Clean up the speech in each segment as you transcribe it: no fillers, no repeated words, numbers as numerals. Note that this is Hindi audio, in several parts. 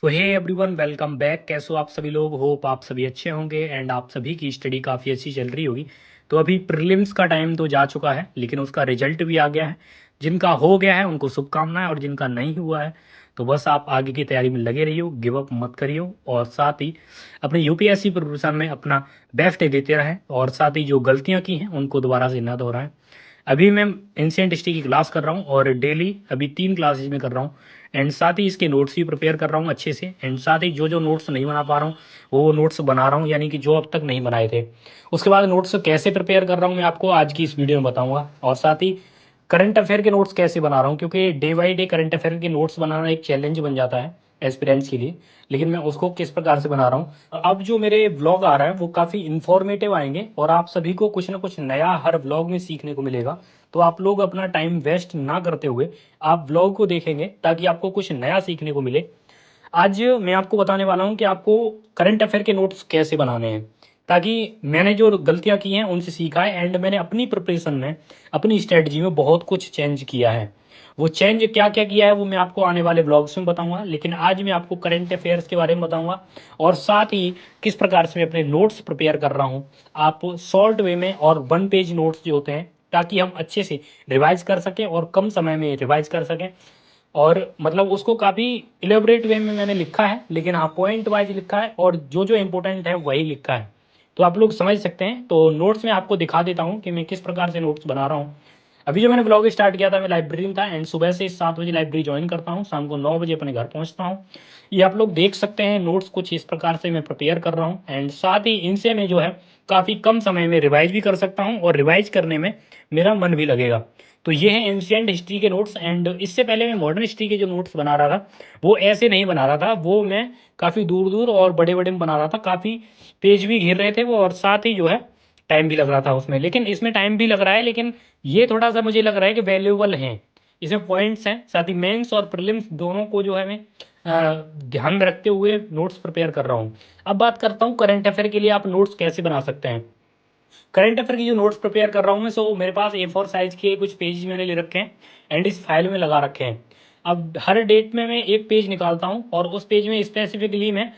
तो हे एवरीवन, वेलकम बैक। कैसे हो आप सभी लोग? होप आप सभी अच्छे होंगे एंड आप सभी की स्टडी काफ़ी अच्छी चल रही होगी। तो अभी प्रीलिम्स का टाइम तो जा चुका है, लेकिन उसका रिजल्ट भी आ गया है। जिनका हो गया है उनको शुभकामनाएं, और जिनका नहीं हुआ है तो बस आप आगे की तैयारी में लगे रहियो, गिव अप मत करियो, और साथ ही अपने यूपीएससी प्रिपरेशन में अपना बेस्ट देते रहें, और साथ ही जो गलतियां की हैं उनको दोबारा से ना दोहराएं। अभी मैं एंशियंट हिस्ट्री की क्लास कर रहा हूँ, और डेली अभी 3 क्लासेज में कर रहा हूँ। एंड साथ ही इसके नोट्स भी प्रिपेयर कर रहा हूँ अच्छे से। एंड साथ ही जो जो नोट्स नहीं बना पा रहा हूँ वो नोट्स बना रहा हूँ, यानी कि जो अब तक नहीं बनाए थे। उसके बाद नोट्स कैसे प्रिपेयर कर रहा हूँ मैं आपको आज की इस वीडियो में बताऊंगा, और साथ ही करंट अफेयर के नोट्स कैसे बना रहा हूँ, क्योंकि day by day current affair के नोट्स बनाना एक चैलेंज बन जाता है एस्पिरेंट्स के लिए। लेकिन मैं उसको किस प्रकार से बना रहा हूँ, अब जो मेरे व्लॉग आ रहा है वो काफ़ी इन्फॉर्मेटिव आएंगे, और आप सभी को कुछ ना कुछ नया हर व्लॉग में सीखने को मिलेगा। तो आप लोग अपना टाइम वेस्ट ना करते हुए आप व्लॉग को देखेंगे, ताकि आपको कुछ नया सीखने को मिले। आज मैं आपको बताने वाला हूँ कि आपको करंट अफेयर के नोट्स कैसे बनाने हैं, ताकि मैंने जो गलतियाँ की हैं उनसे सीखा है, एंड मैंने अपनी प्रिपरेशन में, अपनी स्ट्रेटजी में बहुत कुछ चेंज किया है। वो चेंज क्या क्या किया है वो मैं आपको आने वाले ब्लॉग्स में बताऊंगा, लेकिन आज मैं आपको करंट अफेयर्स के बारे में बताऊंगा, और साथ ही किस प्रकार से मैं अपने नोट्स प्रिपेयर कर रहा हूँ। आप शॉर्ट वे में और 1 पेज नोट्स जो होते हैं, ताकि हम अच्छे से रिवाइज कर सकें और कम समय में रिवाइज कर सकें। और मतलब उसको काफ़ी इलेबोरेट वे में मैंने लिखा है, लेकिन हाँ पॉइंट वाइज लिखा है, और जो जो इम्पोर्टेंट है वही लिखा है। तो आप लोग समझ सकते हैं। तो नोट्स में आपको दिखा देता हूँ कि मैं किस प्रकार से नोट्स बना रहा हूँ। अभी जो मैंने ब्लॉग स्टार्ट किया था, मैं लाइब्रेरी में था, एंड सुबह से 7 बजे लाइब्रेरी ज्वाइन करता हूँ, शाम को 9 बजे अपने घर पहुँचता हूँ। ये आप लोग देख सकते हैं, नोट्स कुछ इस प्रकार से मैं प्रिपेयर कर रहा हूँ, एंड साथ ही इनसे मैं जो है काफ़ी कम समय में रिवाइज भी कर सकता हूँ, और रिवाइज करने में मेरा मन भी लगेगा। तो ये है एंशियंट हिस्ट्री के नोट्स। एंड इससे पहले मैं मॉडर्न हिस्ट्री के जो नोट्स बना रहा था वो ऐसे नहीं बना रहा था, वो मैं काफ़ी दूर दूर और बड़े बड़े में बना रहा था, काफ़ी पेज भी घेर रहे थे वो, और साथ ही जो है टाइम भी लग रहा था उसमें। लेकिन इसमें टाइम भी लग रहा है, लेकिन ये थोड़ा सा मुझे लग रहा है कि वैल्यूएबल है। इसमें पॉइंट्स हैं, साथ ही मेंस और प्रीलिम्स दोनों को जो है मैं ध्यान में रखते हुए नोट्स प्रिपेयर कर रहा हूँ। अब बात करता हूँ करंट अफेयर के लिए आप नोट्स कैसे बना सकते हैं। करंट अफेयर की जो नोट्स प्रिपेयर कर रहा हूँ मैं, सो मेरे पास A4 साइज के कुछ पेज मैंने ले रखे हैं, एंड इस फाइल में लगा रखे हैं। अब हर डेट में मैं एक पेज निकालता हूँ, और उस पेज में स्पेसिफिकली मैं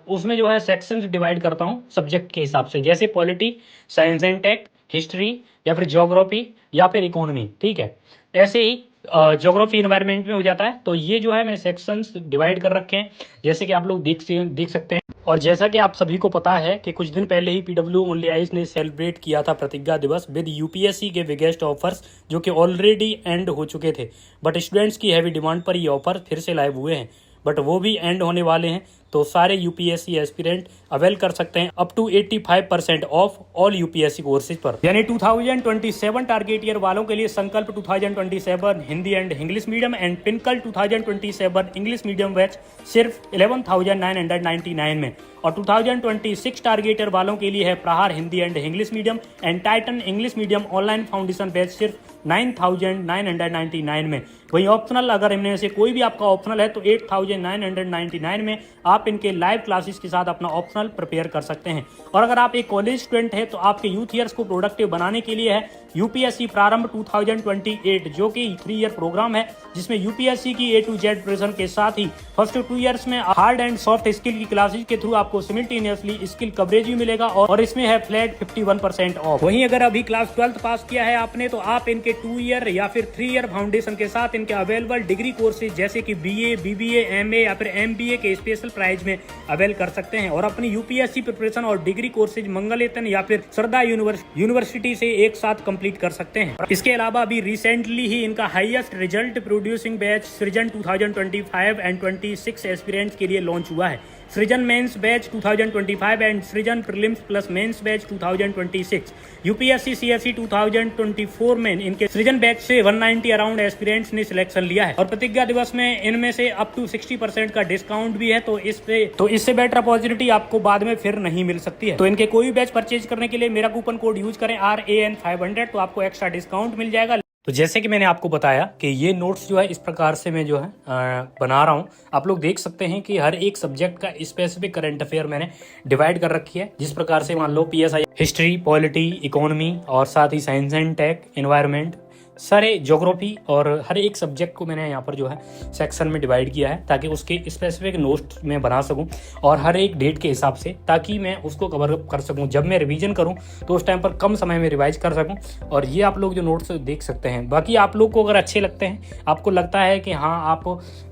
उसमें जो है सेक्शंस डिवाइड करता हूँ सब्जेक्ट के हिसाब से, जैसे polity, science and tech, history, या फिर ज्योग्राफी, या फिर इकोनॉमी। ठीक है, ऐसे ही ज्योग्राफी इन्वायरमेंट में हो जाता है। तो ये जो है मैंने सेक्शंस डिवाइड कर रखे हैं, जैसे कि आप लोग देख सकते हैं। और जैसा कि आप सभी को पता है कि कुछ दिन पहले ही पीडब्ल्यू ओनली आईज ने सेलिब्रेट किया था प्रतिज्ञा दिवस विद यूपीएससी के बिगेस्ट ऑफर्स, जो कि ऑलरेडी एंड हो चुके थे, बट स्टूडेंट्स की हैवी डिमांड पर ये ऑफर फिर से लाइव हुए हैं, बट वो भी एंड होने वाले हैं। तो सारे यूपीएससी एस्पिरेंट अवेल कर सकते हैं up to 85% of all UPSC courses पर। यानी 2027 टारगेट ईयर वालों के लिए संकल्प 2027 Hindi and English medium and pinnacle 2027 English medium batch सिर्फ 11,999 में, और 2026 टारगेटर वालों के लिए है प्रहार Hindi and English medium and Titan English medium online foundation batch सिर्फ 9,999 में। वहीं ऑप्शनल, अगर इनमें से कोई भी आपका ऑप्शनल है तो 8,999 में आप इनके लाइव क्लासेस के साथ अपना ऑप्शनल प्रिपेयर कर सकते हैं। और अगर आप एक कॉलेज स्टूडेंट है तो आपके यूथ ईयर्स को प्रोडक्टिव बनाने के लिए है यूपीएससी प्रारंभ 2028, जो कि 3 ईयर प्रोग्राम है, जिसमें यूपीएससी की A to Z प्रिपरेशन के साथ ही फर्स्ट 2 ईयर्स में हार्ड एंड सॉफ्ट स्किल की क्लासेज के थ्रू आपको सिमिल्टेनियसली स्किल कवरेज भी मिलेगा, और इसमें है फ्लैट 51% ऑफ। वहीं अगर अभी क्लास 12th पास किया है आपने तो आप इनके 2 ईयर या फिर 3 ईयर फाउंडेशन के साथ इनके अवेलेबल डिग्री कोर्सेज जैसे कि BA, BBA, MA या फिर MBA के स्पेशल प्राइस में अवेल कर सकते हैं, और अपनी यूपीएससी प्रिपरेशन और डिग्री कोर्सेज मंगलेतन या फिर श्रद्धा यूनिवर्सिटी से एक साथ कंप्लीट कर सकते हैं। इसके अलावा अभी रिसेंटली ही इनका हाईएस्ट रिजल्ट प्रोड्यूसिंग बैच सृजन 2025 एंड 26 एस्पिरेंट्स के लिए लॉन्च हुआ है। Srijan mains batch 2025 and Srijan prelims plus mains batch 2026। UPSC CSC 2024 में इनके सृजन बैच से 190 अराउंड एस्पिरेंट्स ने सिलेक्शन लिया है, और प्रतिज्ञा दिवस में इनमें से अप टू 60% का डिस्काउंट भी है। तो इससे बेटर अपॉर्चुनिटी आपको बाद में फिर नहीं मिल सकती है। तो इनके कोई बैच परचेज करने के लिए मेरा कूपन कोड यूज करें RAN500, तो आपको एक्स्ट्रा डिस्काउंट मिल जाएगा। तो जैसे कि मैंने आपको बताया कि ये नोट्स जो है इस प्रकार से मैं जो है बना रहा हूँ। आप लोग देख सकते हैं कि हर एक सब्जेक्ट का स्पेसिफिक करंट अफेयर मैंने डिवाइड कर रखी है, जिस प्रकार से मान लो PSI हिस्ट्री, पॉलिटी, इकोनॉमी, और साथ ही साइंस एंड टेक, एनवायरनमेंट, सारे ज्योग्राफी और हर एक सब्जेक्ट को मैंने यहाँ पर जो है सेक्शन में डिवाइड किया है, ताकि उसके स्पेसिफिक नोट्स मैं बना सकूं और हर एक डेट के हिसाब से, ताकि मैं उसको कवर अप कर सकूं। जब मैं रिवीजन करूं तो उस टाइम पर कम समय में रिवाइज कर सकूं। और ये आप लोग जो नोट्स देख सकते हैं, बाकी आप लोग को अगर अच्छे लगते हैं, आपको लगता है कि हाँ आप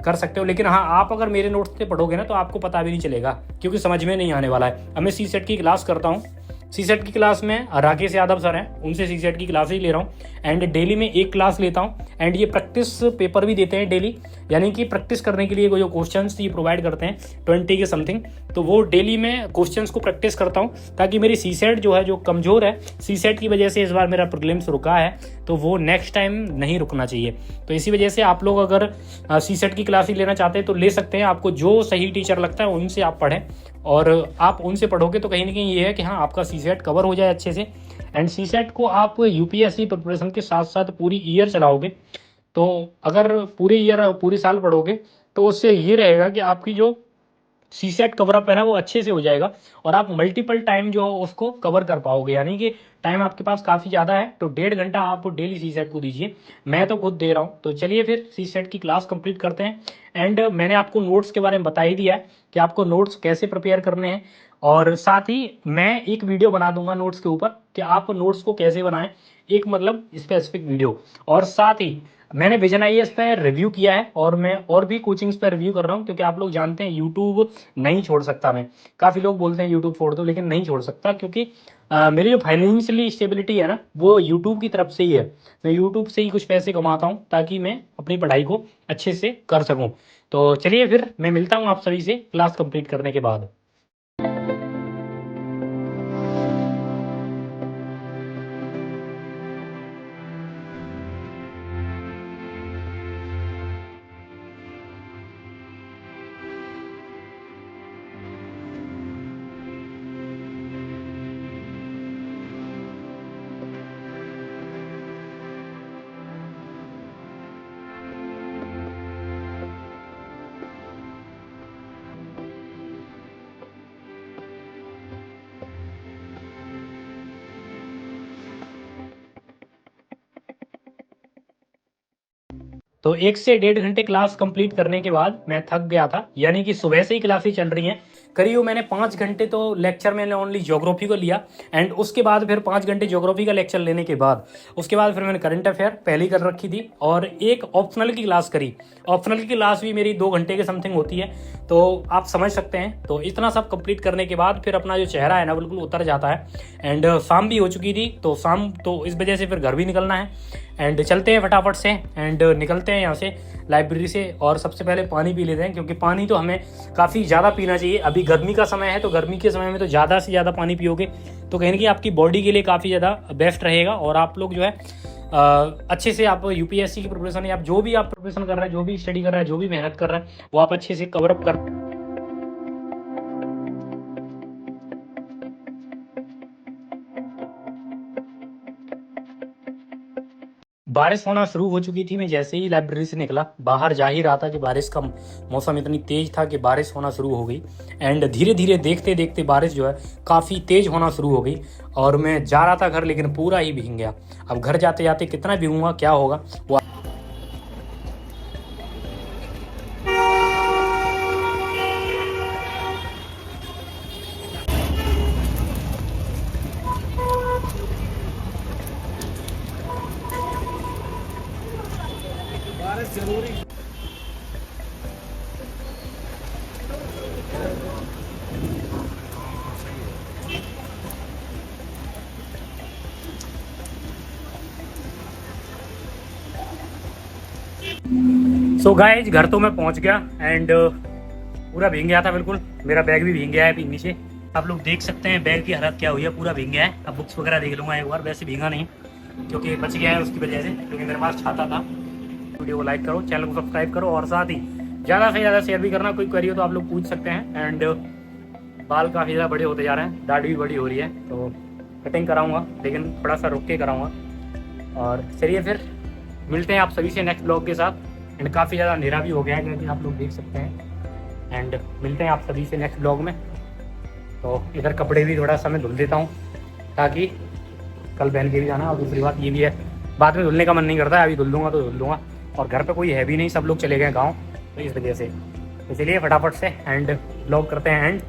कर सकते हो, लेकिन हाँ आप अगर मेरे नोट्स से पढ़ोगे ना तो आपको पता भी नहीं चलेगा, क्योंकि समझ में नहीं आने वाला है। अब मैं सी सेट की क्लास करता हूँ, सी सेट की क्लास में राकेश यादव सर हैं, उनसे सी सेट की क्लास ही ले रहा हूँ। एंड डेली में एक क्लास लेता हूँ। एंड ये प्रैक्टिस पेपर भी देते हैं डेली, यानी कि प्रैक्टिस करने के लिए जो क्वेश्चंस ये प्रोवाइड करते हैं 20 के समथिंग, तो वो डेली में क्वेश्चंस को प्रैक्टिस करता हूँ, ताकि मेरी सी सेट जो है जो कमज़ोर है, सी सेट की वजह से इस बार मेरा प्रीलिम्स रुका है, तो वो नेक्स्ट टाइम नहीं रुकना चाहिए। तो इसी वजह से आप लोग अगर सी सेट की क्लास ही लेना चाहते हैं तो ले सकते हैं। आपको जो सही टीचर लगता है उनसे आप पढ़ें, और आप उनसे पढ़ोगे तो कहीं ना कहीं ये है कि हाँ आपका सी सेट कवर हो जाए अच्छे से। एंड सी सेट को आप यूपीएससी प्रिपरेशन के साथ साथ पूरी ईयर चलाओगे, तो अगर पूरे ईयर पूरे साल पढ़ोगे तो उससे ये रहेगा कि आपकी जो सी सेट कवर अप है ना वो अच्छे से हो जाएगा, और आप मल्टीपल टाइम जो उसको कवर कर पाओगे। यानी कि टाइम आपके पास काफ़ी ज़्यादा है, तो 1.5 घंटा आप डेली सी सेट को दीजिए। मैं तो खुद दे रहा हूँ। तो चलिए फिर सी सेट की क्लास कंप्लीट करते हैं। एंड मैंने आपको नोट्स के बारे में बता ही दिया है कि आपको नोट्स कैसे प्रिपेयर करने हैं, और साथ ही मैं एक वीडियो बना दूंगा नोट्स के ऊपर कि आप नोट्स को कैसे बनाएं, एक मतलब स्पेसिफिक वीडियो। और साथ ही मैंने विजन आईएएस पे रिव्यू किया है, और मैं और भी कोचिंग्स पे रिव्यू कर रहा हूँ, क्योंकि आप लोग जानते हैं यूट्यूब नहीं छोड़ सकता मैं। काफ़ी लोग बोलते हैं यूट्यूब छोड़ दो, लेकिन नहीं छोड़ सकता, क्योंकि मेरी जो फाइनेंशियली स्टेबिलिटी है ना वो यूट्यूब की तरफ से ही है। मैं यूट्यूब से ही कुछ पैसे कमाता हूँ, ताकि मैं अपनी पढ़ाई को अच्छे से कर सकूँ। तो चलिए फिर मैं मिलता हूँ आप सभी से क्लास कंप्लीट करने के बाद। तो 1 से 1.5 घंटे क्लास कंप्लीट करने के बाद मैं थक गया था, यानी कि सुबह से ही क्लासेस चल रही हैं। करीब मैंने 5 घंटे तो लेक्चर मैंने ओनली ज्योग्राफी को लिया, एंड उसके बाद फिर 5 घंटे ज्योग्राफी का लेक्चर लेने के बाद उसके बाद फिर मैंने करंट अफेयर पहले कर रखी थी, और एक ऑप्शनल की क्लास करी। ऑप्शनल की क्लास भी मेरी 2 घंटे के समथिंग होती है, तो आप समझ सकते हैं। तो इतना सब कंप्लीट करने के बाद फिर अपना जो चेहरा है ना बिल्कुल उतर जाता है। एंड शाम भी हो चुकी थी, तो शाम तो इस वजह से फिर घर भी निकलना है। एंड चलते हैं फटाफट से, एंड निकलते हैं यहाँ से लाइब्रेरी से। और सबसे पहले पानी पी लेते हैं, क्योंकि पानी तो हमें काफ़ी ज़्यादा पीना चाहिए। अभी गर्मी का समय है, तो गर्मी के समय में तो ज़्यादा से ज़्यादा पानी पियोगे तो कहीं ना कहीं आपकी बॉडी के लिए काफ़ी ज़्यादा बेस्ट रहेगा। और आप लोग जो है अच्छे से आप यूपीएससी की प्रिपरेशन, या जो भी आप प्रिपरेशन कर रहे हैं, जो भी स्टडी कर रहे हैं, जो भी मेहनत कर रहे हैं, वो आप अच्छे से कवर अप कर। बारिश होना शुरू हो चुकी थी। मैं जैसे ही लाइब्रेरी से निकला, बाहर जा ही रहा था कि बारिश का मौसम इतनी तेज था कि बारिश होना शुरू हो गई। एंड धीरे धीरे देखते देखते बारिश जो है काफ़ी तेज होना शुरू हो गई, और मैं जा रहा था घर, लेकिन पूरा ही भीग गया। अब घर जाते जाते कितना भीगूंगा, क्या होगा वो। सो गाइज घर तो मैं पहुंच गया, एंड पूरा भीग गया था बिल्कुल। मेरा बैग भी भीग गया है अभी नीचे, आप लोग देख सकते हैं बैग की हालत क्या हुई है, पूरा भीग गया है। अब बुक्स वगैरह देख लूंगा एक बार, वैसे भीगा नहीं क्योंकि बच गया है उसकी वजह से, क्योंकि मेरे पास छाता था। वीडियो को लाइक करो, चैनल को सब्सक्राइब करो, और साथ ही ज़्यादा से ज़्यादा शेयर भी करना। कोई क्वेरी हो तो आप लोग पूछ सकते हैं। एंड बाल काफ़ी ज़्यादा बड़े होते जा रहे हैं, दाढ़ी भी बड़ी हो रही है, तो कटिंग कराऊंगा, लेकिन थोड़ा सा रुक के कराऊंगा। और चलिए फिर मिलते हैं आप सभी से नेक्स्ट ब्लॉग के साथ। एंड काफ़ी ज़्यादा अंधेरा भी हो गया है, क्योंकि आप लोग देख सकते हैं। एंड मिलते हैं आप सभी से नेक्स्ट ब्लॉग में। तो इधर कपड़े भी थोड़ा सा मैं धुल देता हूँ, ताकि कल पहन के भी जाना। और दूसरी बात ये भी है बाद में धुलने का मन नहीं करता है, अभी धुल दूंगा तो धुल दूंगा। और घर पे कोई है भी नहीं, सब लोग चले गए गाँव, तो इस वजह से। तो चलिए फटाफट से एंड ब्लॉग करते हैं एंड।